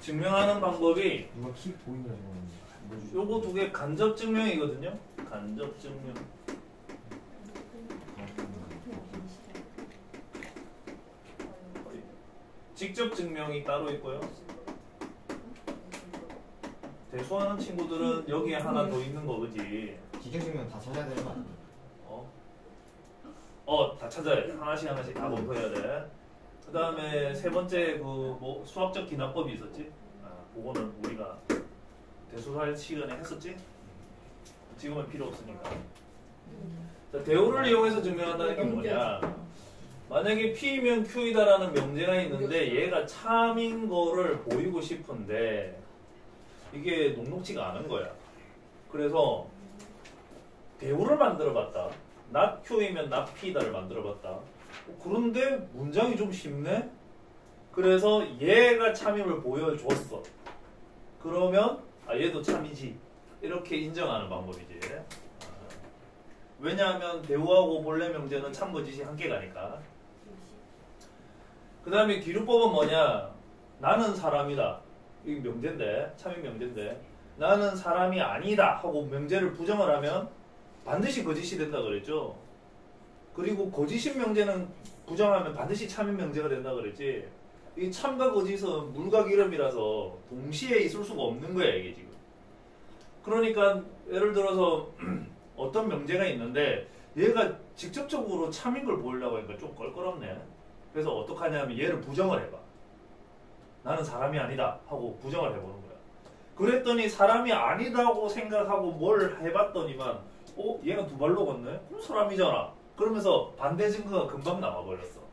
증명하는 방법이 누가 키 보이냐 저거. 요거 두 개 간접 증명이거든요. 간접 증명. 직접 증명이 따로 있고요. 대수하는 친구들은 여기에 하나 더 있는 거 그지? 기계증명 다 찾아야 되는 거 아니야? 다 찾아야 돼. 하나씩 다 검토해야 돼. 그 다음에 세 번째 그 뭐 수학적 기납법이 있었지? 그거는 우리가 대수할 시간에 했었지? 지금은 필요 없으니까. 자, 대우를 이용해서 증명한다는 게 뭐냐? 만약에 P면 Q이다라는 명제가 있는데 얘가 참인 거를 보이고 싶은데 이게 녹록지가 않은 거야. 그래서 대우를 만들어 봤다. not Q이면 not P다를 만들어 봤다. 그런데 문장이 좀 쉽네? 그래서 얘가 참임을 보여줬어. 그러면 얘도 참이지. 이렇게 인정하는 방법이지. 왜냐하면 대우하고 본래 명제는 참거짓이 함께 가니까. 그 다음에 기류법은 뭐냐? 나는 사람이다. 이게 명제인데, 참인 명제인데 나는 사람이 아니다 하고 명제를 부정을 하면 반드시 거짓이 된다 그랬죠. 그리고 거짓인 명제는 부정하면 반드시 참인 명제가 된다 그랬지. 이 참과 거짓은 물과 기름이라서 동시에 있을 수가 없는 거야 이게 지금. 그러니까 예를 들어서 어떤 명제가 있는데 얘가 직접적으로 참인 걸 보이려고 하니까 좀 껄끄럽네. 그래서 어떡하냐면 얘를 부정을 해봐. 나는 사람이 아니다 하고 부정을 해보는 거야. 그랬더니 사람이 아니다고 생각하고 뭘 해봤더니만 얘가 두 발로 걷네? 그럼 사람이잖아. 그러면서 반대 증거가 금방 나와버렸어.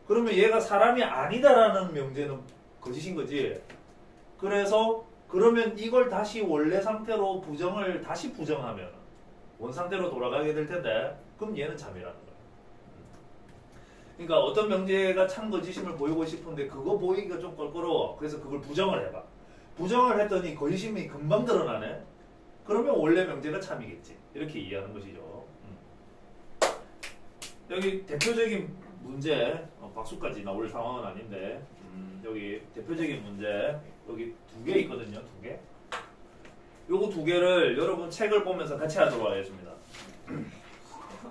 그러면 얘가 사람이 아니다라는 명제는 거짓인 거지. 그래서 그러면 이걸 다시 원래 상태로 다시 부정하면 원상태로 돌아가게 될 텐데 그럼 얘는 참이라는 거야. 그러니까 어떤 명제가 참 거짓임을 보이고 싶은데 그거 보이기가 좀 껄끄러워. 그래서 그걸 부정을 해봐. 부정을 했더니 거짓임이 금방 드러나네. 그러면 원래 명제가 참이겠지. 이렇게 이해하는 것이죠. 여기 대표적인 문제, 박수까지 나올 상황은 아닌데 여기 대표적인 문제 여기 두 개 있거든요. 두 개. 요거 두 개를 여러분 책을 보면서 같이 하도록 하겠습니다.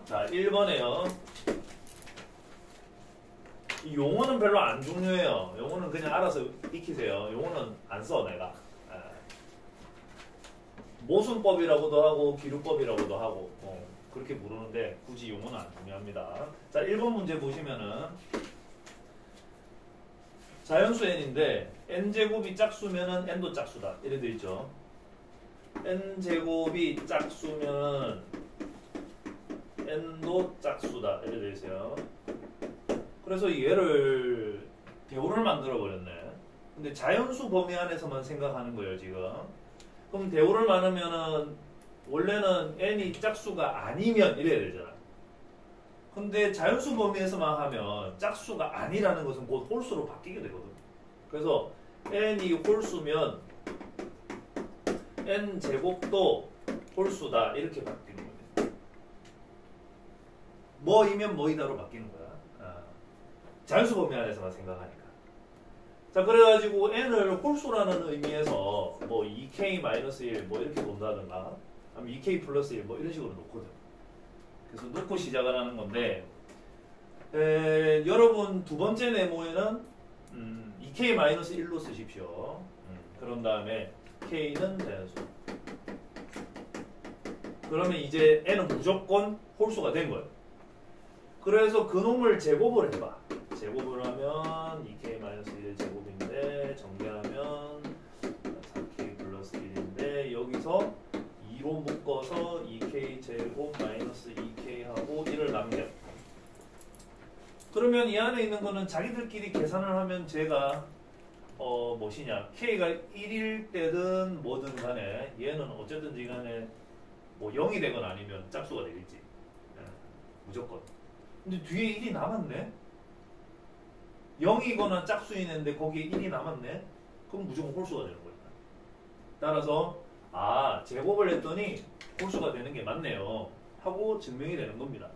자, 1번에요. 이 용어는 별로 안 중요해요. 용어는 그냥 알아서 익히세요. 용어는 안 써 내가. 모순법이라고도 하고 기류법이라고도 하고 그렇게 부르는데 굳이 용어는 안 중요합니다. 자, 1번 문제 보시면은 자연수 n인데 n제곱이 짝수면은 n도 짝수다. 이래 돼 있죠. n제곱이 짝수면은 n도 짝수다. 이래 돼 있어요. 그래서 얘를 대우를 만들어 버렸네. 근데 자연수 범위 안에서만 생각하는 거예요 지금. 그럼 대우를 많으면은 원래는 n이 짝수가 아니면 이래야 되잖아. 근데 자연수 범위에서만 하면 짝수가 아니라는 것은 곧 홀수로 바뀌게 되거든. 그래서 n이 홀수면 n제곱도 홀수다 이렇게 바뀌는 겁니다. 뭐이면 뭐이다로 바뀌는 거야. 자연수 범위 안에서만 생각하니까. 자, 그래가지고 n을 홀수라는 의미에서 뭐 2k-1 뭐 이렇게 본다든가 아니면 2k 플러스 1 뭐 이런 식으로 놓거든. 그래서 놓고 시작을 하는 건데 여러분 두 번째 네모에는 2k-1로 쓰십시오. 그런 다음에 k는 자연수. 그러면 이제 n은 무조건 홀수가 된 거예요. 그래서 그놈을 제곱을 해봐. 제곱을 하면 2k-1 제곱인데 정리하면 4k 플러스 1인데 여기서 2로 묶어서 2k 제곱 마이너스 2k 하고 1을 남겨. 그러면 이 안에 있는 거는 자기들끼리 계산을 하면 제가 무엇이냐 k가 1일 때든 뭐든 간에 얘는 어쨌든지 간에 뭐 0이 되건 아니면 짝수가 되겠지. 무조건. 근데 뒤에 1이 남았네. 0이거나 짝수인데 거기에 1이 남았네. 그럼 무조건 홀수가 되는 거예요. 따라서 제곱을 했더니 홀수가 되는 게 맞네요 하고 증명이 되는 겁니다.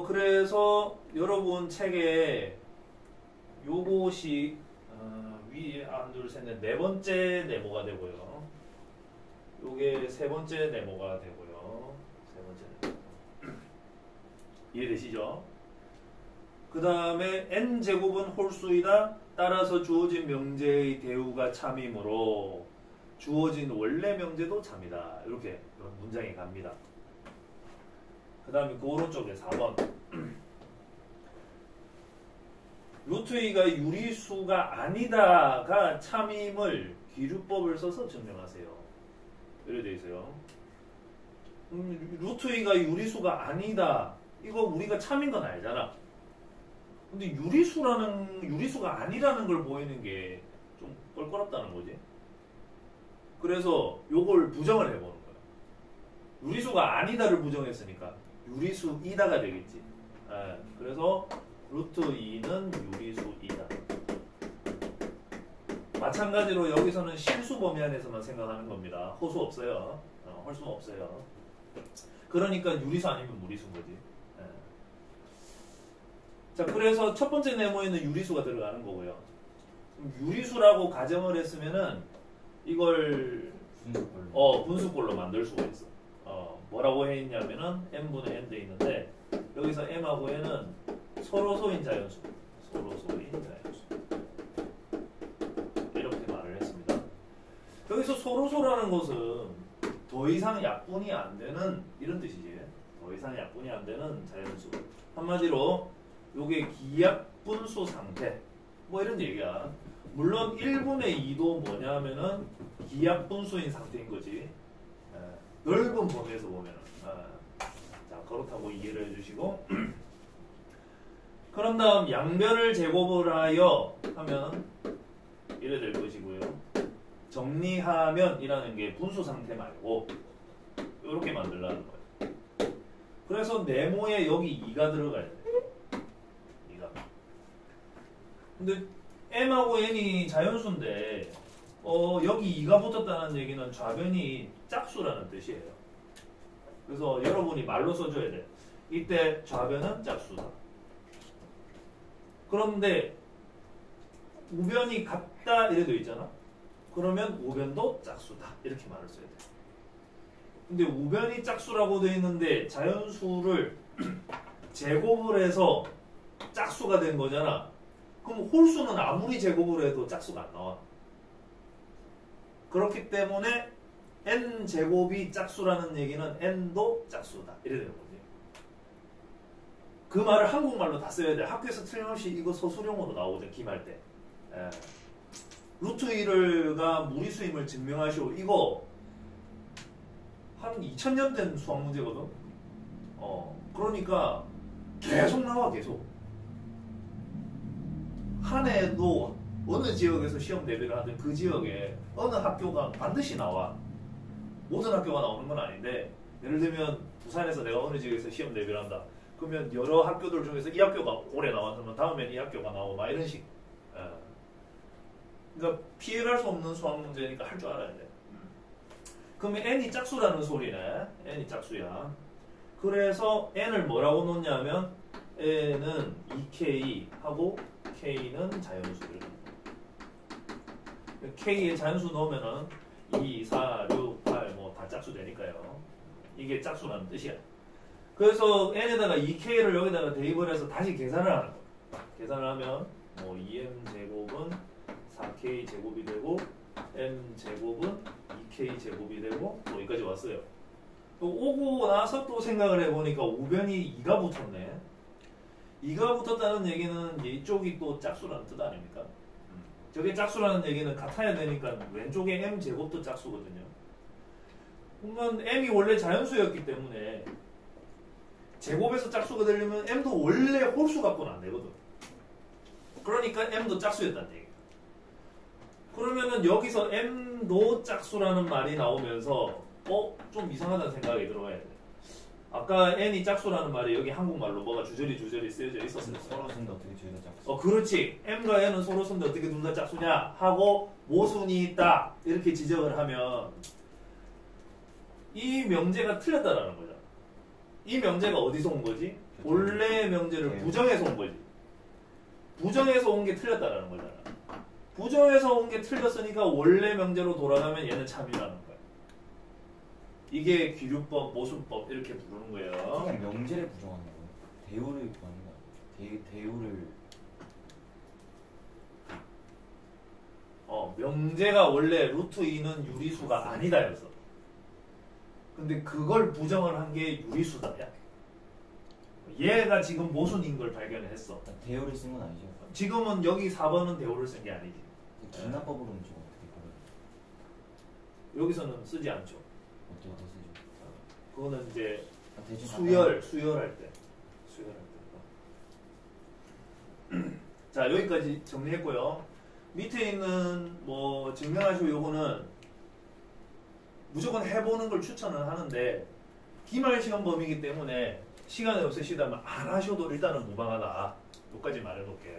그래서 여러분 책에 요것이 위에 하나 둘 셋 넷 네 번째 네모가 되고요. 요게 세 번째 네모가 되고요. 세 번째 네모. 이해되시죠? 그 다음에 n제곱은 홀수이다. 따라서 주어진 명제의 대우가 참이므로 주어진 원래 명제도 참이다. 이렇게 이런 문장이 갑니다. 그 다음에 그 오른쪽에 4번 루트 2가 유리수가 아니다가 참임을 기류법을 써서 증명하세요. 이렇게 되어 있어요. 루트 2가 유리수가 아니다. 이거 우리가 참인 건 알잖아. 근데 유리수가 아니라는 걸 보이는 게 좀 껄끄럽다는 거지. 그래서 요걸 부정을 해보는 거야. 유리수가 아니다를 부정했으니까 유리수이다가 되겠지. 그래서 루트 2는 유리수이다. 마찬가지로 여기서는 실수 범위 안에서만 생각하는 겁니다. 호수 없어요. 홀수 없어요. 그러니까 유리수 아니면 무리수인 거지. 자, 그래서 첫 번째 네모에는 유리수가 들어가는 거고요. 유리수라고 가정을 했으면은 이걸 분수꼴로 만들 수가 있어. 뭐라고 해 있냐면은 m분의 n 돼 있는데 여기서 m하고 n은 서로소인 자연수, 서로소인 자연수 이렇게 말을 했습니다. 여기서 서로소라는 것은 더 이상 약분이 안 되는 이런 뜻이지. 더 이상 약분이 안 되는 자연수. 한마디로 요게 기약분수 상태 뭐 이런 얘기야. 물론 1분의 2도 뭐냐면은 기약분수인 상태인 거지. 넓은 범위에서 보면은. 자, 그렇다고 이해를 해주시고 그런 다음 양변을 제곱을 하여 하면 이래 될 것이고요. 정리하면 이라는 게 분수 상태 말고 이렇게 만들라는 거예요. 그래서 네모에 여기 2가 들어가야 돼. 근데 m하고 n이 자연수인데 여기 2가 붙었다는 얘기는 좌변이 짝수라는 뜻이에요. 그래서 여러분이 말로 써줘야 돼. 이때 좌변은 짝수다. 그런데 우변이 같다 이래 돼 있잖아. 그러면 우변도 짝수다. 이렇게 말을 써야 돼. 근데 우변이 짝수라고 돼 있는데 자연수를 제곱을 해서 짝수가 된 거잖아. 그럼 홀수는 아무리 제곱을 해도 짝수가 안 나와. 그렇기 때문에 n제곱이 짝수라는 얘기는 n도 짝수다. 이래 되는 거지. 그 말을 한국말로 다 써야 돼. 학교에서 틀림없이 이거 서술형으로 나오거든. 기말 때. 루트 1가 무리수임을 증명하시오. 이거 한 2000년 된 수학 문제거든. 그러니까 계속 나와. 계속. 한 해도 어느 지역에서 시험 대비를 하든 그 지역에 어느 학교가 반드시 나와. 모든 학교가 나오는 건 아닌데 예를 들면 부산에서 내가 어느 지역에서 시험 대비를 한다. 그러면 여러 학교들 중에서 이 학교가 올해 나왔으면 다음엔 이 학교가 나오고 막 이런 식. 그러니까 피해갈 수 없는 수학 문제니까 할 줄 알아야 돼. 그러면 n이 짝수라는 소리네. n이 짝수야. 그래서 n을 뭐라고 놓냐면 n은 2k 하고 k는 자연수를. k에 자연수 넣으면은 2, 4, 6, 8 뭐 다 짝수 되니까요. 이게 짝수라는 뜻이야. 그래서 n에다가 2k를 여기다가 대입을 해서 다시 계산을 하는 거야. 계산을 하면 뭐 2m 제곱은 4k 제곱이 되고 m 제곱은 2k 제곱이 되고 뭐 여기까지 왔어요. 또 오고 나서 또 생각을 해보니까 우변이 2가 붙었네. 2가 붙었다는 얘기는 이쪽이 또 짝수라는 뜻 아닙니까? 저게 짝수라는 얘기는 같아야 되니까 왼쪽에 m 제곱도 짝수거든요. 그러면 m이 원래 자연수였기 때문에 제곱에서 짝수가 되려면 m도 원래 홀수 갖고는 안 되거든. 그러니까 m도 짝수였다는 얘기야. 그러면은 여기서 m도 짝수라는 말이 나오면서 좀 이상하다는 생각이 들어야 돼. 아까 n이 짝수라는 말이 여기 한국말로 뭐가 주저리 쓰여져 있었어요. 서로 쓴데 어떻게 둘 다 짝수? 그렇지. m과 n은 서로 쓴데 어떻게 둘 다 짝수냐 하고 모순이 있다 이렇게 지적을 하면 이 명제가 틀렸다라는 거죠. 이 명제가 어디서 온 거지? 본래 명제를 부정해서 온 거지. 부정해서 온 게 틀렸다라는 거잖아. 부정해서 온 게 틀렸으니까 원래 명제로 돌아가면 얘는 참이라는 거야. 이게 귀류법, 모순법 이렇게 부르는 거예요. 그냥 명제를 부정하는 거예요. 대우를 구하는 거. 대우를 명제가 원래 루트 2는 유리수가 아니다였어. 근데 그걸 부정을 한 게 유리수다. 얘가 지금 모순인 걸 발견했어. 대우를 쓴 건 아니죠. 지금은 여기 4번은 대우를 쓴 게 아니지. 기나법으로는 좀 어떻게 보여요? 여기서는 쓰지 않죠. 어떻게 쓰죠? 그거는 이제 대충 수열할 때. 자, 여기까지 정리했고요. 밑에 있는 뭐 증명하시고 요거는 무조건 해보는 걸 추천을 하는데 기말 시험 범위이기 때문에 시간이 없으시다면 안 하셔도 일단은 무방하다. 여기까지 말해볼게.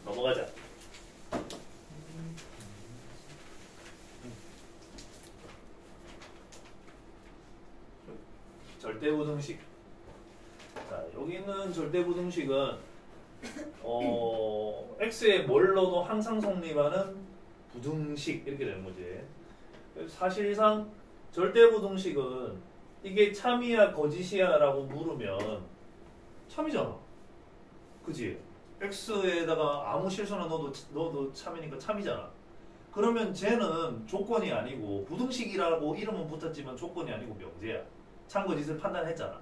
넘어가자. 절대부등식. 자, 여기 있는 절대부등식은 x에 뭘 넣어도 항상 성립하는 부등식 이렇게 되는 거지. 사실상 절대부등식은 이게 참이야 거짓이야 라고 물으면 참이잖아. 그지? x에다가 아무 실수나 넣어도 참이니까 참이잖아. 그러면 쟤는 조건이 아니고 부등식이라고 이름은 붙었지만 조건이 아니고 명제야. 참 거짓을 판단했잖아.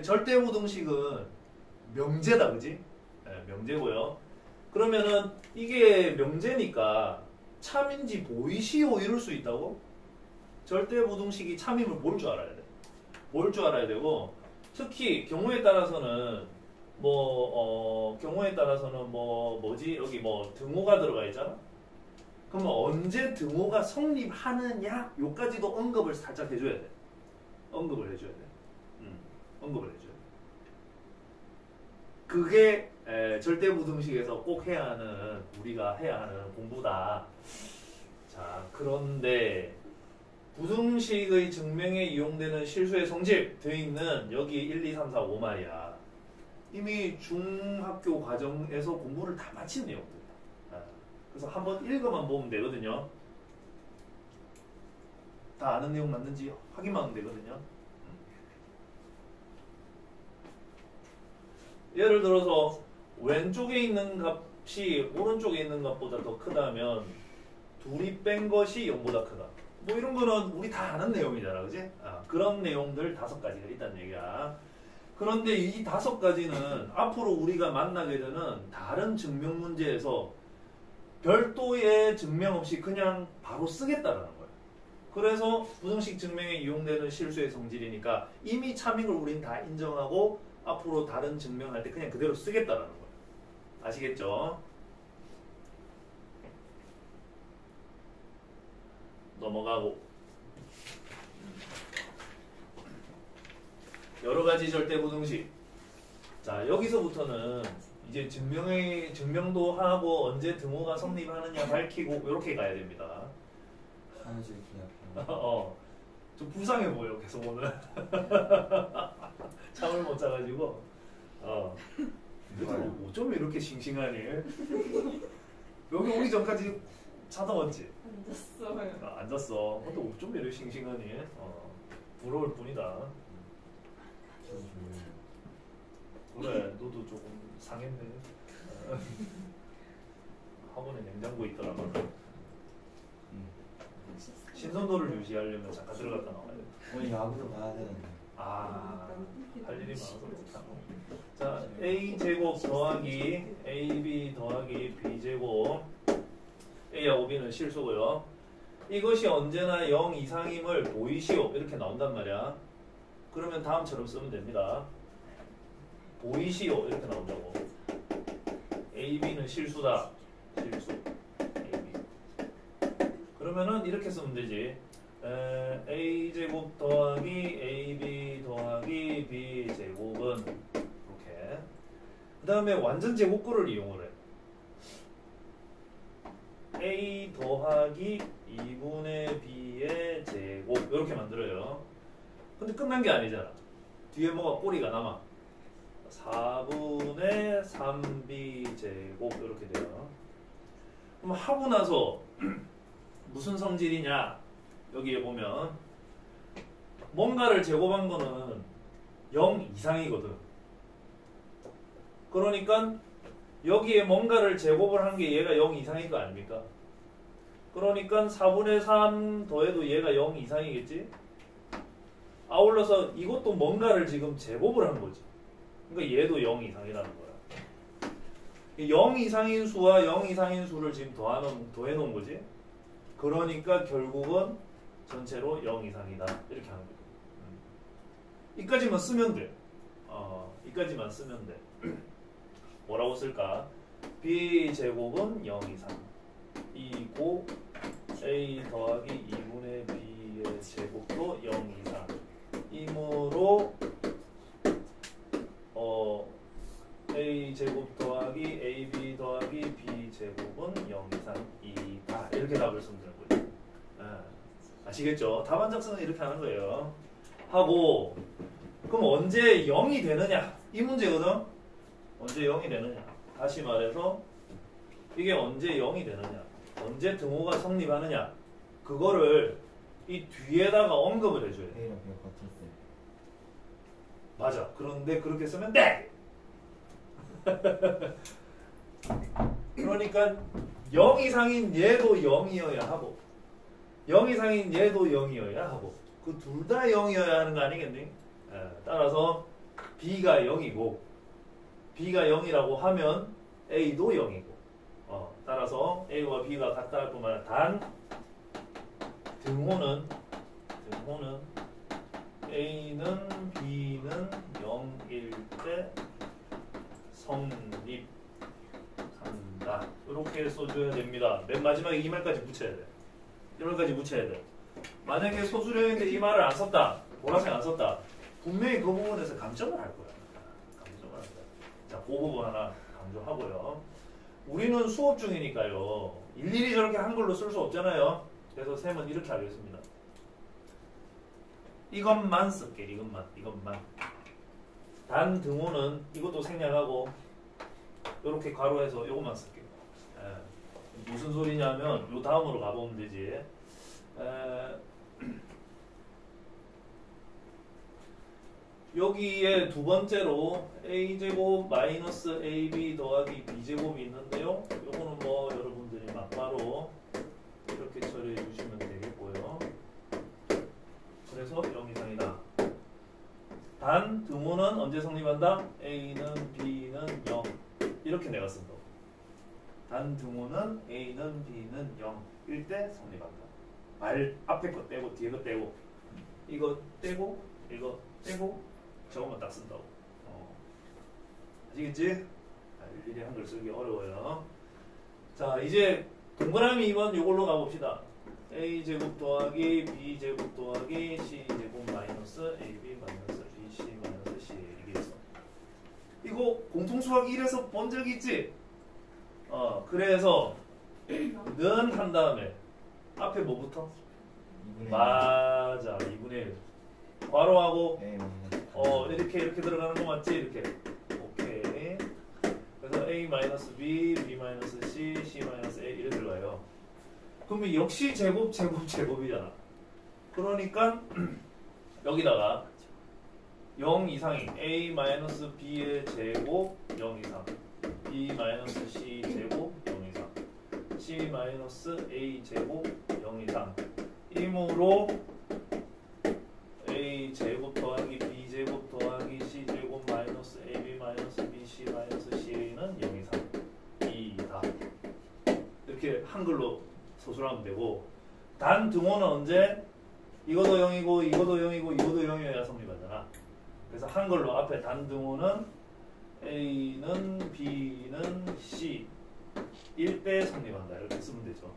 절대부등식은 명제다. 그지? 네, 명제고요. 그러면은 이게 명제니까 참인지 보이시오 이럴 수 있다고? 절대부등식이 참임을 뭘 줄 알아야 돼. 뭘 줄 알아야 되고 특히 경우에 따라서는 뭐지 여기 뭐 등호가 들어가 있잖아. 그러면 언제 등호가 성립하느냐 요까지도 언급을 살짝 해줘야 돼. 언급을 해줘야 돼. 언급을 해줘야 돼. 그게 절대부등식에서 꼭 해야 하는 우리가 해야 하는 공부다. 자, 그런데 부등식의 증명에 이용되는 실수의 성질 되어 있는 여기 1, 2, 3, 4, 5 말이야. 이미 중학교 과정에서 공부를 다 마친 내용들. 그래서 한번 읽어만 보면 되거든요. 다 아는 내용 맞는지 확인만 하면 되거든요. 예를 들어서 왼쪽에 있는 값이 오른쪽에 있는 값보다 더 크다면 둘이 뺀 것이 0보다 크다. 뭐 이런 거는 우리 다 아는 내용이잖아. 그지? 그런 내용들 5가지가 있다는 얘기야. 그런데 이 5가지는 앞으로 우리가 만나게 되는 다른 증명 문제에서 별도의 증명 없이 그냥 바로 쓰겠다라는 거야. 그래서 부등식 증명에 이용되는 실수의 성질이니까 이미 참인 걸 우린 다 인정하고 앞으로 다른 증명할 때 그냥 그대로 쓰겠다라는 거야. 아시겠죠? 넘어가고 여러 가지 절대부등식. 자, 여기서부터는 이제 증명도 하고 언제 등호가 성립하느냐 밝히고 이렇게 가야 됩니다. 하나씩 기약. 좀 불쌍해 보여 계속 오늘. 잠을 못 자가지고. 근데 어쩜 이렇게 싱싱하니? 여기 오기 전까지 자다왔지? 앉았어요. 앉았어. 근데 어쩜 이렇게 싱싱하니? 부러울 뿐이다. 그래, 너도 조금 상했네. 학원에 냉장고 있더라고. 신선도를 유지하려면 잠깐 들어갔다 나와야 돼. 오늘 야구도 봐야 되는데. 할 일이 많아서 못하고. 자, a제곱 더하기 ab 더하기 b제곱. a하고 b는 실수고요. 이것이 언제나 0 이상임을 보이시오 이렇게 나온단 말이야. 그러면 다음처럼 쓰면 됩니다. 보이시오 이렇게 나온다고. ab는 실수다. 실수. ab. 그러면은 이렇게 쓰면 되지. a제곱 더하기 ab 더하기 b제곱은 이렇게. 그 다음에 완전 제곱구를 이용을 해. a 더하기 2분의 b의 제곱 이렇게 만들어요. 근데 끝난 게 아니잖아. 뒤에 뭐가 꼬리가 남아. 4분의 3b제곱 이렇게 돼요. 그럼 하고 나서 무슨 성질이냐? 여기에 보면 뭔가를 제곱한 거는 0 이상이거든. 그러니까 여기에 뭔가를 제곱을 한 게 얘가 0 이상인 거 아닙니까? 그러니까 4분의 3 더해도 얘가 0 이상이겠지? 아울러서 이것도 뭔가를 지금 제곱을 한 거지. 그러니까 얘도 0 이상이라는 거야. 0 이상인 수와 0 이상인 수를 지금 더해 놓은 거지. 그러니까 결국은 전체로 0 이상이다. 이렇게 하는 거죠. 이까지만 쓰면 돼. 이까지만 쓰면 돼. 뭐라고 쓸까? b제곱은 0 이상 이고 a 더하기 2분의 b의 제곱도 0 이상 이므로 a 제곱 더하기 ab 더하기 b 제곱은 0 이상이다. 이렇게 답을 쓰면 되는 거죠. 아시겠죠? 답안 작성은 이렇게 하는 거예요. 하고 그럼 언제 0이 되느냐? 이 문제거든. 언제 0이 되느냐? 다시 말해서 이게 언제 0이 되느냐? 언제 등호가 성립하느냐? 그거를 이 뒤에다가 언급을 해줘야 돼. A랑 B가 같았어요. 맞아. 그런데 그렇게 쓰면 돼! 그러니까 0 이상인 얘도 0이어야 하고 0 이상인 얘도 0이어야 하고 그 둘 다 0이어야 하는 거 아니겠니? 따라서 B가 0이고 B가 0이라고 하면 A도 0이고 따라서 A와 B가 같다 할 뿐만 아니라 단 등호는 A는 B는 0일 때 성립한다. 이렇게 써줘야 됩니다. 맨 마지막에 이 말까지 붙여야 돼. 이 말까지 붙여야 돼. 만약에 소수령인데 이 말을 안 썼다. 보라색 안 썼다. 분명히 그 부분에서 감점을 할 거야. 감점을 할 거야. 자, 그 부분 하나 강조하고요. 우리는 수업 중이니까요. 일일이 저렇게 한글로 쓸 수 없잖아요. 그래서 쌤은 이렇게 하겠습니다. 이것만 쓸게. 이것만. 단 등호는 이것도 생략하고 이렇게 가로해서 이것만 쓸게요. 무슨 소리냐면 요 다음으로 가보면 되지. 여기에 두 번째로 a제곱 마이너스 ab 더하기 b제곱이 있는데요. 요거는 뭐 여러분들이 막바로 이렇게 처리해 주시면 되겠고요. 그래서 0 이상이다. 단 등호는 언제 성립한다? a는 b는 0 이렇게 내가 쓴다. 단 등호는 a는 b는 0일 때 성립한다. 말 앞에 거 떼고 뒤에 거 떼고 이거 떼고 이거 떼고 저것만 딱 쓴다고. 아시겠지? 일일이 한글 쓰기 어려워요. 자, 이제 동그라미 2번 이걸로 가봅시다. a제곱 더하기 b제곱 더하기 c제곱 마이너스 ab 마이너스 bc 마이너스 c 이게 있어. 이거 공통수학 1에서 본 적 있지? 그래서 는 한 다음에 앞에 뭐부터? 2분의 맞아, 2분의 1. 괄호하고 A 이렇게 들어가는 거 맞지? 이렇게. 오케이. 그래서 a 마이너스 b, b 마이너스 c, c 마이너스 a 이렇게 들어가요. 그러면 역시 제곱이잖아. 그러니까 여기다가 0 이상이 a 마이너스 b의 제곱 0 이상, b 마이너스 c 제곱 0 이상, c 마이너스 a 제곱 0 이상. 이므로 a 제곱 더하기 b 제곱 더하기 c 제곱 마이너스 ab 마이너스 bc 마이너스 ca는 0 이상이다. 이렇게 한글로 소술하면 되고, 단 등호는 언제? 이것도 0이고 이것도 0이고 이것도 0이어야 성립하잖아. 그래서 한글로 앞에 단 등호는 a는 b는 c 일 때 성립한다. 이렇게 쓰면 되죠.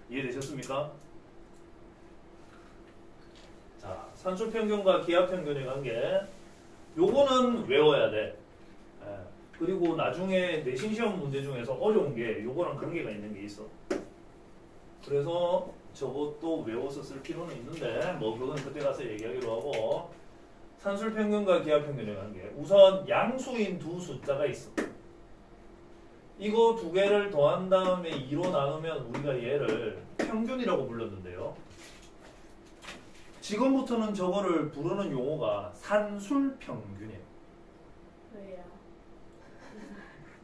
이해되셨습니까? 자, 산수평균과 기하평균의 관계. 요거는 외워야 돼. 그리고 나중에 내신 시험 문제 중에서 어려운 게 요거랑 관계가 있는 게 있어. 그래서 저것도 외워서 쓸 필요는 있는데 뭐 그건 그때 가서 얘기하기로 하고, 산술평균과 기하평균의 관계. 우선 양수인 두 숫자가 있어. 이거 두 개를 더한 다음에 2로 나누면 우리가 얘를 평균이라고 불렀는데요. 지금부터는 저거를 부르는 용어가 산술평균이에요. 왜요?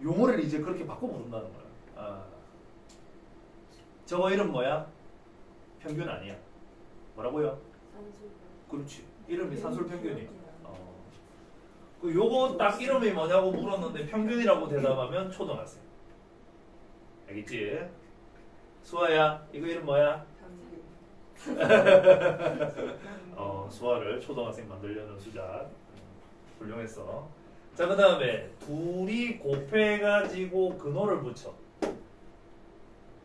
용어를 이제 그렇게 바꿔 부른다는 거야. 아. 저거 이름 뭐야? 평균 아니야. 뭐라고요? 산술. 그렇지. 이름이 산술평균이. 그 요거 딱 이름이 뭐냐고 물었는데 평균이라고 대답하면 초등학생. 알겠지? 수아야, 이거 이름 뭐야? 수아를 초등학생 만들려는 수작. 훌륭했어. 자, 그 다음에 둘이 곱해가지고 근호를 붙여.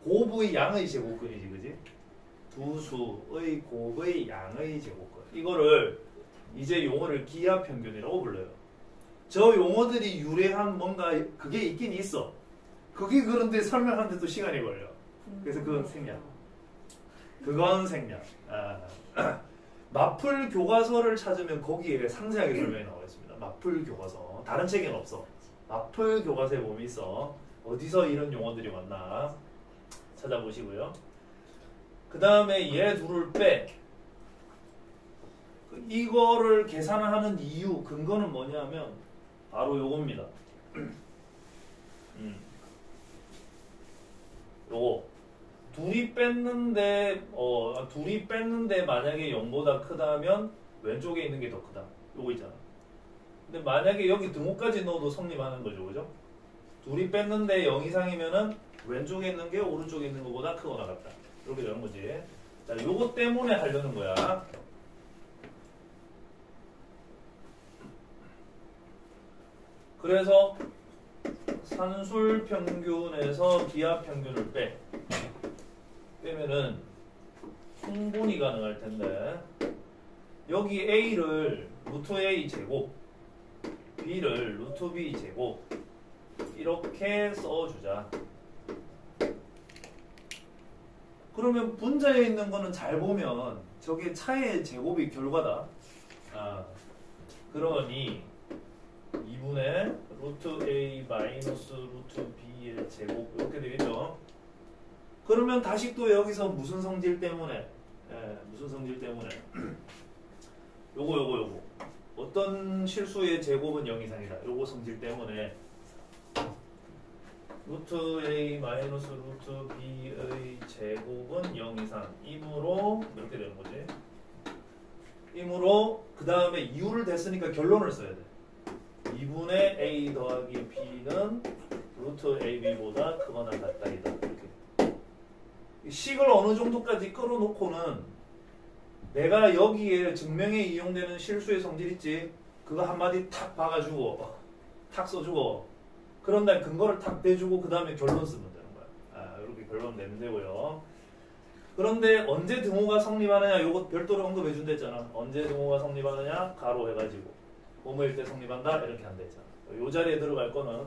곱의 양의 제곱근이지, 그지? 두 수의 곱의 양의 제곱근. 이거를 이제 용어를 기하평균이라고 불러요. 저 용어들이 유래한 뭔가 그게 있긴 있어. 그게 그런데 설명하는데 또 시간이 걸려. 그래서 그건 생략. 그건 생략. 마플 교과서를 찾으면 거기에 상세하게 설명이 나와 있습니다. 마플 교과서. 다른 책엔 없어. 마플 교과서에 보면 있어. 어디서 이런 용어들이 왔나 찾아보시고요. 그 다음에 얘 둘을 빼. 이거를 계산하는 이유, 근거는 뭐냐면 바로 요겁니다. 요거 둘이 뺐는데 만약에 0보다 크다면 왼쪽에 있는 게 더 크다. 요거 있잖아. 근데 만약에 여기 등호까지 넣어도 성립하는 거죠, 그죠? 둘이 뺐는데 0 이상이면은 왼쪽에 있는 게 오른쪽에 있는 것보다 크거나 같다. 이렇게 되는 거지. 자, 요거 때문에 하려는 거야. 그래서 산술평균에서 기하평균을 빼면은 통분이 가능할 텐데 여기 A를 루트 A 제곱 B를 루트 B 제곱 이렇게 써주자. 그러면 분자에 있는 거는 잘 보면 저게 차의 제곱이 결과다. 그러니 2분의 루트 A 마이너스 루트 B의 제곱 이렇게 되겠죠. 그러면 다시 또 여기서 무슨 성질 때문에 무슨 성질 때문에 요거 어떤 실수의 제곱은 0 이상이다. 요거 성질 때문에 루트 A 마이너스 루트 B의 제곱은 0 이상 이므로 이렇게 되는 거지. 이므로 그 다음에 이유를 댔으니까 결론을 써야 돼. 2분의 A 더하기 B는 루트 AB보다 크거나 같다이다. 이렇게. 식을 어느 정도까지 끌어놓고는 내가 여기에 증명에 이용되는 실수의 성질 있지? 그거 한마디 탁 박아주고 탁 써주고 그런 날 근거를 탁 대주고 그 다음에 결론 쓰면 되는 거야. 이렇게 결론 내면 되고요. 그런데 언제 등호가 성립하느냐 요거 별도로 언급해 준다 했잖아. 언제 등호가 성립하느냐 가로 해가지고 뭐뭐일 때 성립한다 이렇게 한다 했잖아. 요 자리에 들어갈 거는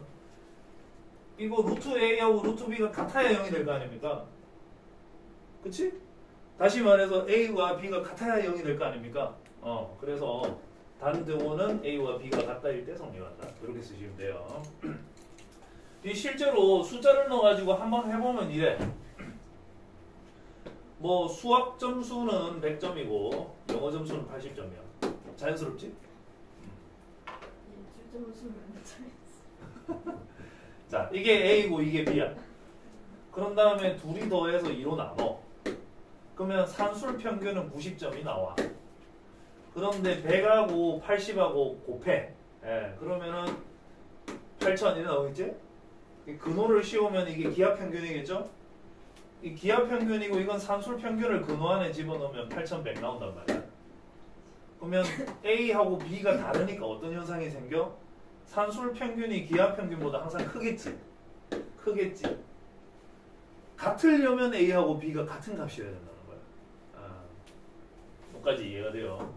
이거 루트 A하고 루트 B가 같아야 0이 될 거 아닙니까? 그치? 다시 말해서 A와 B가 같아야 0이 될 거 아닙니까? 그래서 단등호는 A와 B가 같다일 때 성립한다. 이렇게 쓰시면 돼요. 이 실제로 숫자를 넣어가지고 한번 해보면 이래. 뭐 수학 점수는 100점이고 영어 점수는 80점이야. 자연스럽지? 자, 이게 A고 이게 B야. 그런 다음에 둘이 더해서 2로 나눠. 그러면 산술 평균은 90점이 나와. 그런데 100하고 80하고 곱해. 그러면은 8000이 나오겠지? 근호를 씌우면 이게 기하평균이겠죠? 이 기하평균이고 이건 산술평균을 근호 안에 집어넣으면 8100 나온단 말이야. 그러면 A하고 B가 다르니까 어떤 현상이 생겨? 산술평균이 기하평균보다 항상 크겠지? 크겠지? 같으려면 A하고 B가 같은 값이어야 된다는 거야. 여기까지 이해가 돼요.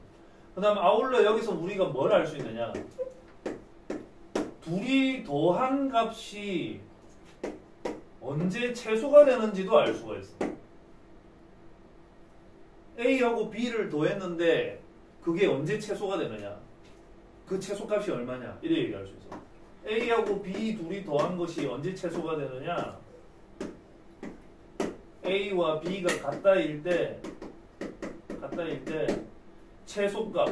그 다음 아울러 여기서 우리가 뭘 알 수 있느냐? 둘이 더한 값이 언제 최소가 되는지도 알 수가 있어. A하고 B를 더했는데 그게 언제 최소가 되느냐? 그 최소값이 얼마냐 이래 얘기할 수 있어. A하고 B 둘이 더한 것이 언제 최소가 되느냐? A와 B가 같다일 때 최소값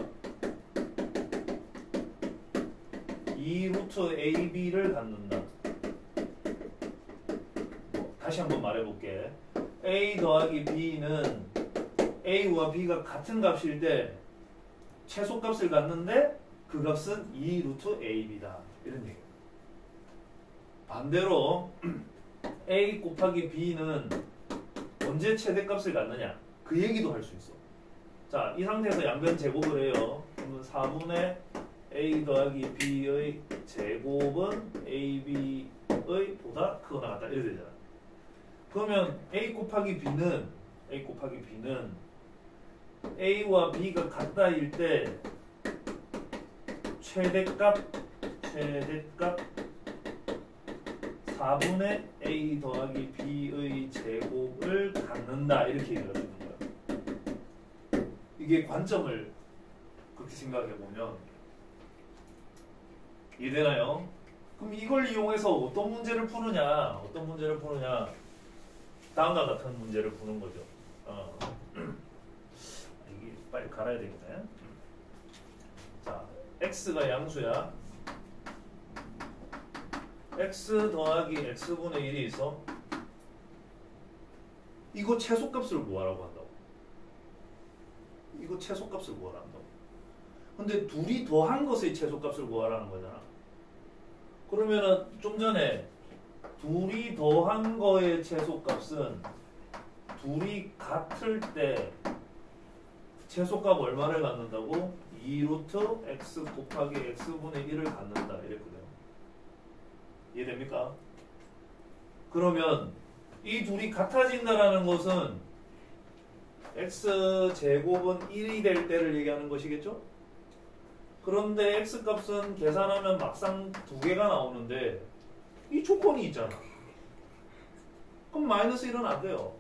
2 루트 AB를 갖는다. 다시 한번 말해볼게. A 더하기 B는 A와 B가 같은 값일 때 최소값을 갖는데 그 값은 2 루트 AB다. 이런 얘기예요. 반대로 A 곱하기 B는 언제 최대값을 갖느냐? 그 얘기도 할 수 있어. 자, 이 상태에서 양변 제곱을 해요. 그러면 4분의 A 더하기 B의 제곱은 AB의 보다 크거나 같다. 이렇게 되잖아. 그러면 A 곱하기 B는 A와 B가 같다일 때 최대값 4분의 A 더하기 B의 제곱을 갖는다. 이렇게 얘기할 수 있는 거야. 이게 관점을 그렇게 생각해 보면 이해되나요? 그럼 이걸 이용해서 어떤 문제를 푸느냐? 다음과 같은 문제를 푸는 거죠. 이게 빨리 갈아야 되겠네. 자, x가 양수야. x 더하기 x분의 1이 있어. 이거 최소값을 구하라고 한다고. 근데 둘이 더한 것의 최소값을 구하라는 거잖아. 그러면은 좀 전에 둘이 더한 거의 최소값은 둘이 같을 때 최소값 얼마를 갖는다고? 2 루트 x 곱하기 x분의 1을 갖는다. 이랬거든요. 이해됩니까? 그러면 이 둘이 같아진다라는 것은 x제곱은 1이 될 때를 얘기하는 것이겠죠? 그런데 x값은 계산하면 막상 두 개가 나오는데 이 조건이 있잖아. 그럼 마이너스 1은 안 돼요.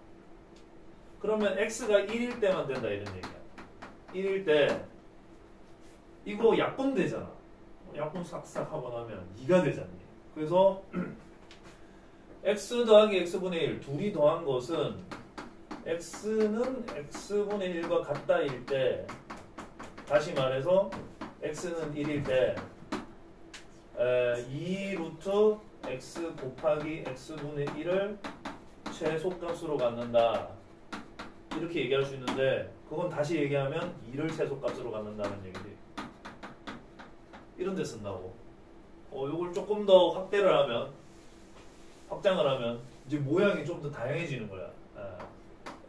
그러면 x가 1일 때만 된다 이런 얘기야. 1일 때 이거 약분 되잖아. 약분 싹싹 하고 나면 2가 되잖니. 그래서 x 더하기 x분의 1 둘이 더한 것은 x는 x분의 1과 같다일 때, 다시 말해서 x는 1일 때 2 루트 x 곱하기 x분의 1을 최소값으로 갖는다. 이렇게 얘기할 수 있는데 그건 다시 얘기하면 2를 최소값으로 갖는다는 얘기지. 이런 데 쓴다고. 요걸 조금 더 확장을 하면 이제 모양이 좀 더 다양해지는 거야.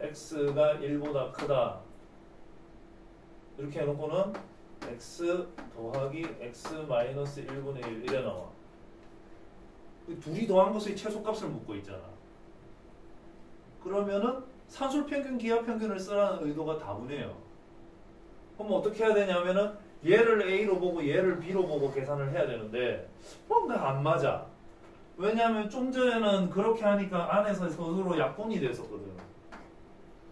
x가 1보다 크다. 이렇게 해놓고는 x 더하기 x 마이너스 1분의 1 이래 나와. 둘이 더한 것의 최소값을 묻고 있잖아. 그러면은 산술평균, 기하평균을 쓰라는 의도가 다분해요. 그럼 어떻게 해야 되냐면은 얘를 A로 보고 얘를 B로 보고 계산을 해야 되는데 뭔가 안 맞아. 왜냐하면 좀 전에는 그렇게 하니까 안에서 서로 약분이 됐었거든.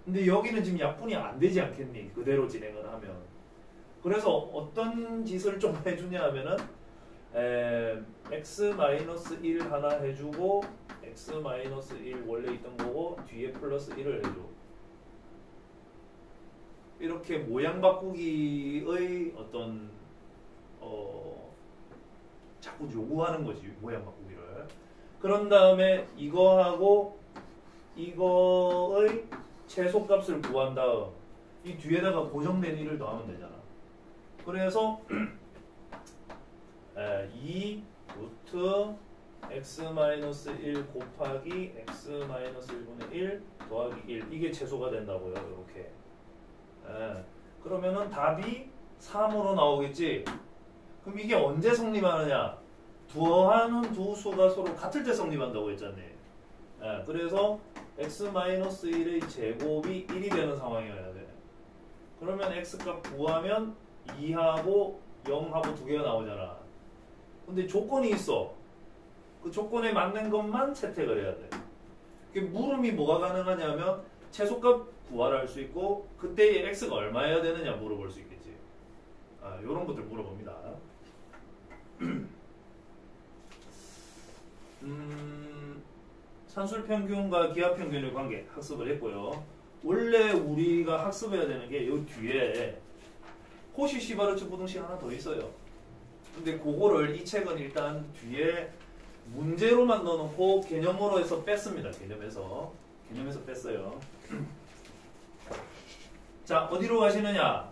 근데 여기는 지금 약분이 안 되지 않겠니? 그대로 진행을 하면. 그래서 어떤 짓을 좀 해주냐 하면은 x-1 하나 해주고 x-1 원래 있던 거고 뒤에 플러스 1을 해줘. 이렇게 모양 바꾸기의 어떤 자꾸 요구하는 거지, 모양 바꾸기를. 그런 다음에 이거하고 이거의 최소값을 구한 다음 이 뒤에다가 고정된 1을 더하면 되잖아. 그래서 2 루트 x-1 곱하기 x-1분의 1 더하기 1 이게 최소가 된다고요. 이렇게. 그러면은 답이 3으로 나오겠지. 그럼 이게 언제 성립하느냐? 더하는 두 수가 서로 같을 때 성립한다고 했잖아요. 그래서 x-1의 제곱이 1이 되는 상황이어야 돼. 그러면 x값 구하면 2하고 0하고 두 개가 나오잖아. 근데 조건이 있어. 그 조건에 맞는 것만 채택을 해야 돼. 물음이 뭐가 가능하냐면 최소값 구하라 할 수 있고 그때의 x가 얼마여야 되느냐 물어볼 수 있겠지. 이런 것들 물어봅니다. 산술평균과 기하평균의 관계 학습을 했고요. 원래 우리가 학습해야 되는 게 요 뒤에 코시-시바르츠 부등식 하나 더 있어요. 근데 그거를 이 책은 일단 뒤에 문제로만 넣어놓고 개념으로 해서 뺐습니다. 개념에서 뺐어요. 자, 어디로 가시느냐?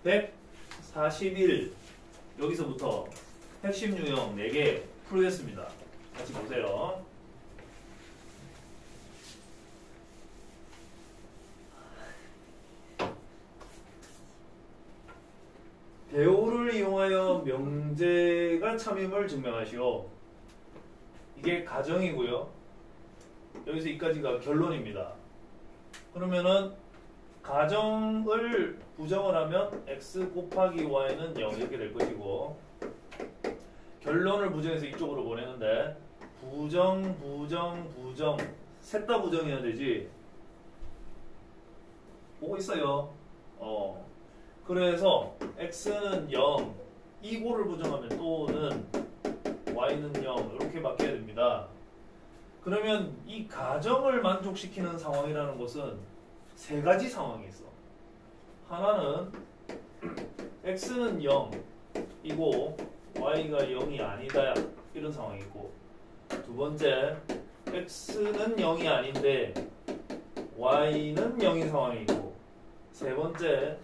141 여기서부터 핵심 유형 4개 풀겠습니다. 같이 보세요. 대오를 이용하여 명제가 참임을 증명하시오. 이게 가정이고요. 여기서 이까지가 결론입니다. 그러면은 가정을 부정을 하면 x 곱하기 y는 0 이렇게 될 것이고, 결론을 부정해서 이쪽으로 보내는데 부정 셋 다 부정해야 되지. 보고 있어요. 그래서 x는 0, 이고를 부정하면 또는 y는 0 이렇게 바뀌어야 됩니다. 그러면 이 가정을 만족시키는 상황이라는 것은 세 가지 상황이 있어. 하나는 x는 0이고 y가 0이 아니다 이런 상황이 있고, 두 번째 x는 0이 아닌데 y는 0인 상황이 있고, 세 번째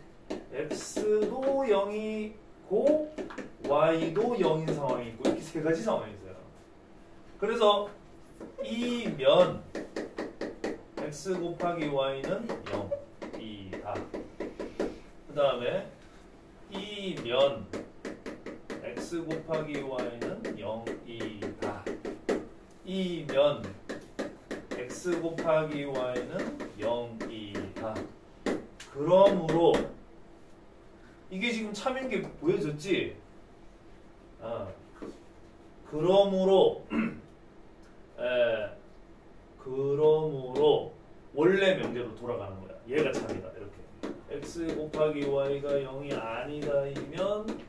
x도 0이고 y도 0인 상황이 있고, 이렇게 세 가지 상황이 있어요. 그래서 이면 x 곱하기 y는 0이다. 그 다음에 이면 x 곱하기 y는 0이다. 이면 x 곱하기 y는 0이다. 그러므로 이게 지금 참인 게 보여졌지? 그러므로 원래 명제로 돌아가는 거야. 얘가 참이다. 이렇게 x 곱하기 y가 0이 아니다이면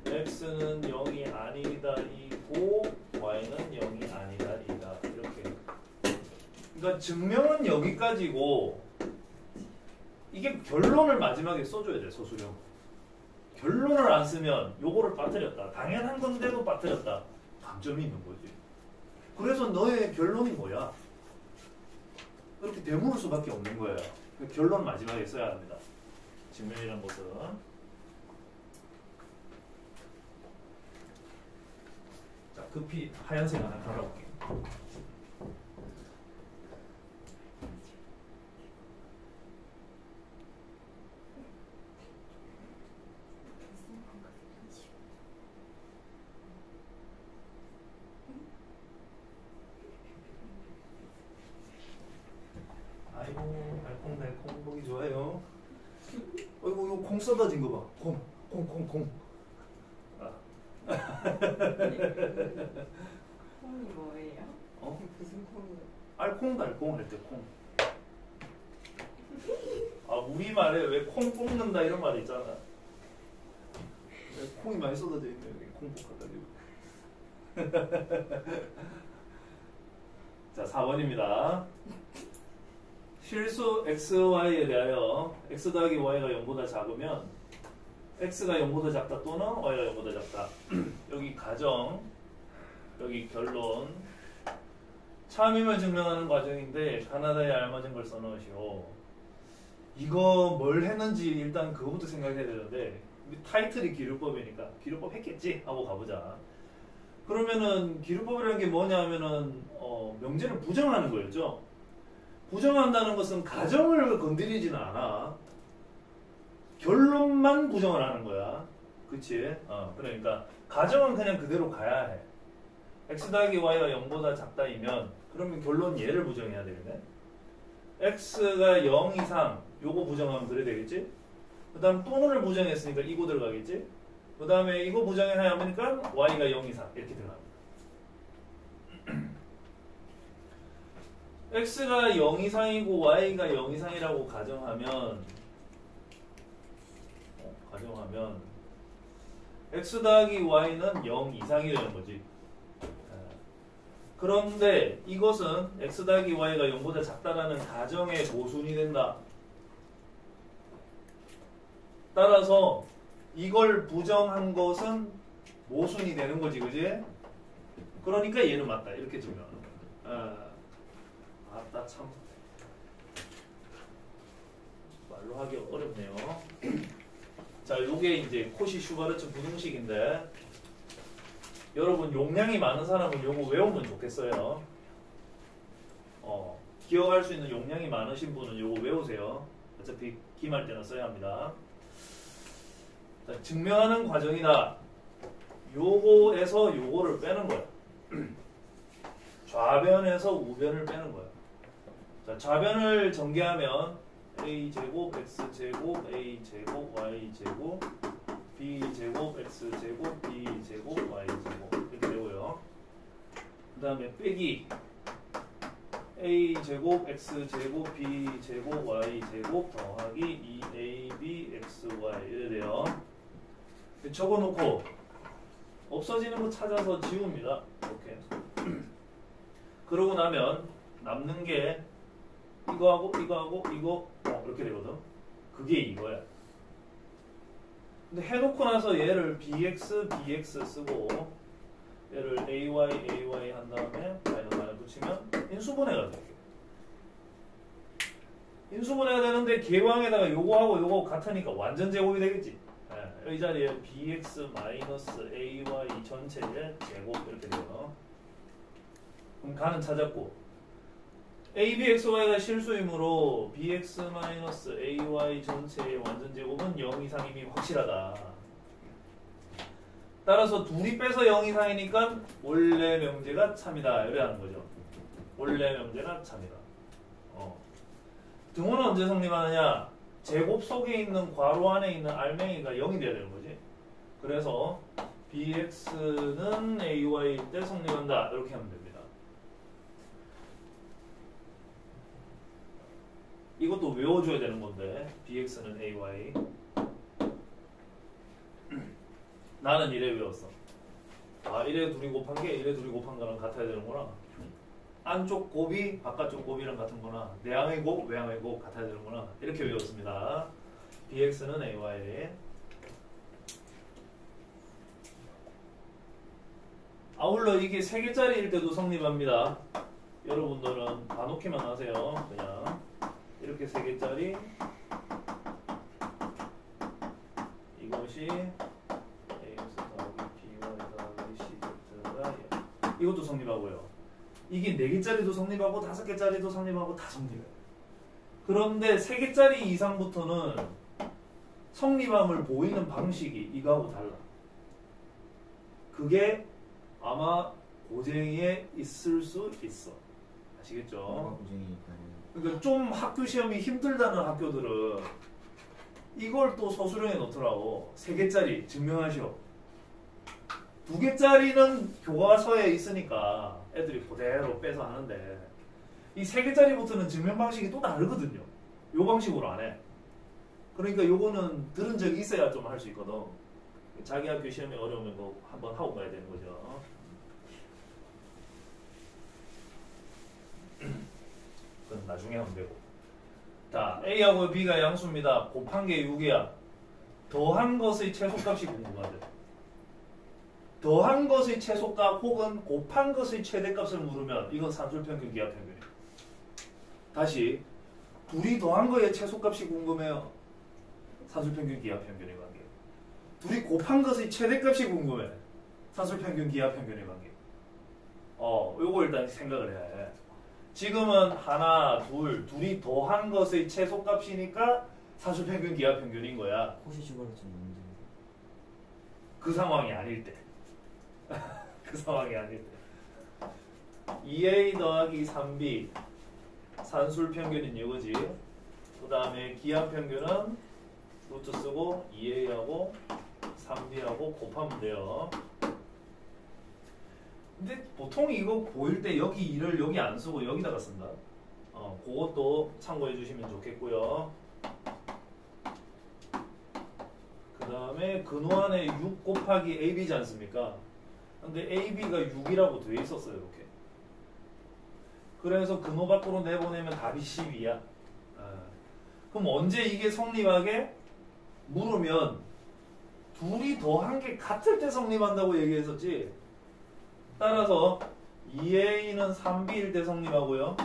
x는 0이 아니다이고 y는 0이 아니다이다. 이렇게. 그러니까 증명은 여기까지고, 이게 결론을 마지막에 써줘야 돼. 소수령. 결론을 안 쓰면 요거를 빠뜨렸다. 당연한 건데도 빠뜨렸다. 감점이 있는 거지. 그래서 너의 결론이 뭐야? 이렇게 되물을 수밖에 없는 거예요. 결론 마지막에 써야 합니다. 증명이라는 것은. 자, 급히 하얀색 하나 갈아볼게요. 아이고, 달콩달콩 보기 좋아요. 어이구, 이거 콩 쏟아진 거 봐. 콩. 콩이 뭐예요? 무슨 콩이요? 알콩달콩 할 때 콩. 우리말에 왜 콩 볶는다 이런 말이 있잖아. 콩이 많이 쏟아져 있네. 여기 콩 볶아가지고. 자, 4번입니다. 실수 xy에 대하여 x 더하기 y가 0보다 작으면 x가 0보다 작다 또는 y가 0보다 작다. 여기 가정, 여기 결론. 참임을 증명하는 과정인데 가나다에 알맞은 걸 써놓으시오. 이거 뭘 했는지 일단 그거부터 생각해야 되는데, 타이틀이 기류법이니까 기류법 했겠지 하고 가보자. 그러면은 기류법이라는 게 뭐냐 하면은 명제를 부정하는 거였죠. 부정한다는 것은 가정을 건드리지는 않아. 결론만 부정을 하는 거야. 그치? 그러니까 가정은 그냥 그대로 가야 해. x 더하기 y가 0보다 작다이면 그러면 결론 얘를 부정해야 되겠네. x가 0 이상 요거 부정하면 그래 되겠지? 그 다음 또는을 부정했으니까 이거 들어가겠지? 그 다음에 이거 부정해야 하니까 y가 0 이상 이렇게 들어갑니다. x가 0 이상이고 y가 0 이상이라고 가정하면 x 더하기 y는 0 이상이라는 거지. 그런데 이것은 x 더하기 y가 0보다 작다라는 가정의 모순이 된다. 따라서 이걸 부정한 것은 모순이 되는 거지, 그지? 그러니까 얘는 맞다. 이렇게 증명하는 거야. 아따 참 말로 하기 어렵네요. 자, 요게 이제 코시-슈바르츠 부등식인데 여러분 용량이 많은 사람은 요거 외우면 좋겠어요. 기억할 수 있는 용량이 많으신 분은 요거 외우세요. 어차피 기말 때는 써야 합니다. 자, 증명하는 과정이다. 요거에서 요거를 빼는 거야. 좌변에서 우변을 빼는 거야. 자, 좌변을 전개하면 a제곱 x제곱 a제곱 y제곱 b제곱 x제곱 b제곱 y제곱 이렇게 되고요. 그 다음에 빼기 a제곱 x제곱 b제곱 y제곱 더하기 2ab xy 이래 돼요. 적어놓고 없어지는 거 찾아서 지웁니다. 이렇게. 그러고 나면 남는 게 이거하고 이거하고 이거 이렇게 되거든. 그게 이거야. 근데 해놓고 나서 얘를 bx 쓰고 얘를 ay 한 다음에 마이너스 붙이면 인수분해가 돼. 인수분해가 되는데 계왕에다가 요거하고 요거 같으니까 완전 제곱이 되겠지. 이 자리에 bx 마이너스 ay 전체의 제곱 이렇게 돼요. 그럼 가는 찾았고 abxy가 실수이므로 bx 마이너스 ay 전체의 완전 제곱은 0 이상임이 확실하다. 따라서 둘이 빼서 0 이상이니까 원래 명제가 참이다. 이래야 하는 거죠. 원래 명제가 참이다. 등호는 언제 성립하느냐? 제곱 속에 있는 괄호 안에 있는 알맹이가 0이 돼야 되는 거지. 그래서 bx는 ay일 때 성립한다. 이렇게 하면 됩니다. 이것도 외워줘야 되는 건데 bx는 ay. 나는 이래 외웠어. 이래 둘이 곱한 게 이래 둘이 곱한 거랑 같아야 되는구나. 안쪽 곱이 바깥쪽 곱이랑 같은 거나 내항의 곱, 외항의 곱 같아야 되는구나. 이렇게 외웠습니다. bx는 ay. 아울러 이게 3개짜리일 때도 성립합니다. 여러분들은 봐놓기만 하세요. 그냥 이렇게 3개짜리 이것이 ax 더하기 by 더하기 cz가 이것도 성립하고요. 이게 4개짜리도 성립하고 5개짜리도 성립하고 다 성립해요. 그런데 3개짜리 이상부터는 성립함을 보이는 방식이 이거하고 달라. 그게 아마 고쟁이에 있을 수 있어. 아시겠죠? 그러니까 좀 학교 시험이 힘들다는 학교들은 이걸 또 서술형에 넣더라고. 3개짜리 증명하시오. 2개짜리는 교과서에 있으니까 애들이 그대로 빼서 하는데 이 3개짜리부터는 증명 방식이 또 다르거든요. 요 방식으로 안 해. 그러니까 요거는 들은 적이 있어야 좀 할 수 있거든. 자기 학교 시험이 어려우면 뭐 한번 하고 가야 되는 거죠. 그건 나중에 하면 되고. 자, A하고 B가 양수입니다. 곱한 게 6이야. 더한 것의 최소값이 궁금하대. 더한 것의 최소값 혹은 곱한 것의 최대값을 물으면 이건 산술평균 기하평균이에요. 다시 둘이 더한 거의 최소값이 궁금해요. 산술평균 기하평균의 관계. 둘이 곱한 것의 최대값이 궁금해. 산술평균 기하평균의 관계. 요거 일단 생각을 해야 해. 지금은 하나, 둘이 더한 것의 최소값이니까 산술평균 기하평균인 거야. 코시-슈바르츠 문제. 그 상황이 아닐 때. 그 상황이 아닐 때. 2a 더하기 3b 산술평균인 이거지. 그 다음에 기하평균은 루트 쓰고 2a하고 3b하고 곱하면 돼요. 근데 보통 이거 보일 때 여기 2를 여기 안 쓰고 여기다가 쓴다. 그것도 참고해 주시면 좋겠고요. 그 다음에 근호 안에 6 곱하기 AB지 않습니까? 근데 AB가 6이라고 되어 있었어요. 이렇게. 그래서 근호 밖으로 내보내면 답이 12야. 그럼 언제 이게 성립하게? 물으면 둘이 더한 게 같을 때 성립한다고 얘기했었지. 따라서 2A는 3B일 때 성립하고요.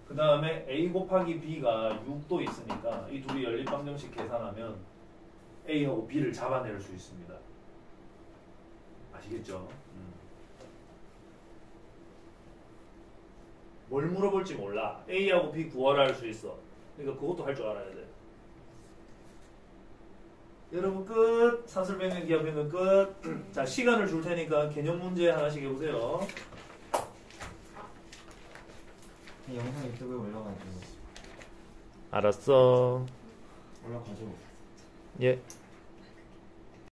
그 다음에 A 곱하기 B가 6도 있으니까 이 둘이 연립방정식 계산하면 A하고 B를 잡아낼 수 있습니다. 아시겠죠? 뭘 물어볼지 몰라. A하고 B 구하라 할 수 있어. 그러니까 그것도 할 줄 알아야 돼. 여러분 끝. 사슬병행 기하병행 끝. 자, 시간을 줄 테니까 개념 문제 하나씩 해보세요. 영상 유튜브에 올라가지고 알았어. 올라가지고 예.